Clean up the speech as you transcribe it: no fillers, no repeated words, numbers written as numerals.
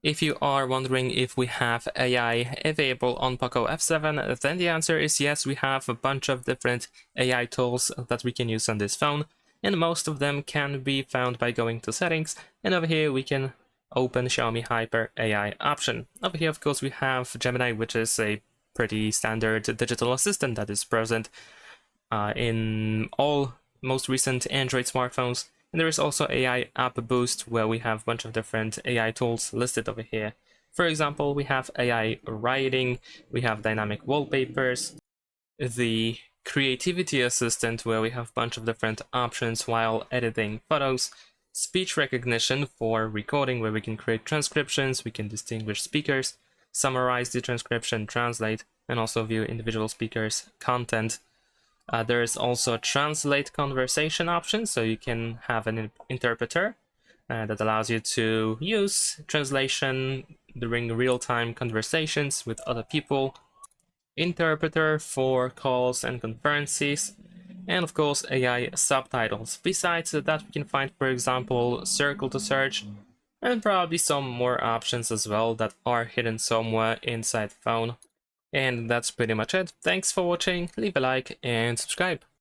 If you are wondering if we have AI available on POCO F7, then the answer is yes, we have a bunch of different AI tools that we can use on this phone, and most of them can be found by going to settings, and over here we can open Xiaomi Hyper AI option. Over here, of course, we have Gemini, which is a pretty standard digital assistant that is present in all most recent Android smartphones. And there is also AI App Boost, where we have a bunch of different AI tools listed over here. For example, we have AI writing, we have dynamic wallpapers, the creativity assistant, where we have a bunch of different options while editing photos, speech recognition for recording, where we can create transcriptions, we can distinguish speakers, summarize the transcription, translate, and also view individual speakers' content. There is also a translate conversation option, so you can have an interpreter that allows you to use translation during real-time conversations with other people, interpreter for calls and conferences, and of course AI subtitles. Besides that, we can find, for example, circle to search, and probably some more options as well that are hidden somewhere inside the phone. And that's pretty much it. Thanks for watching, leave a like and subscribe.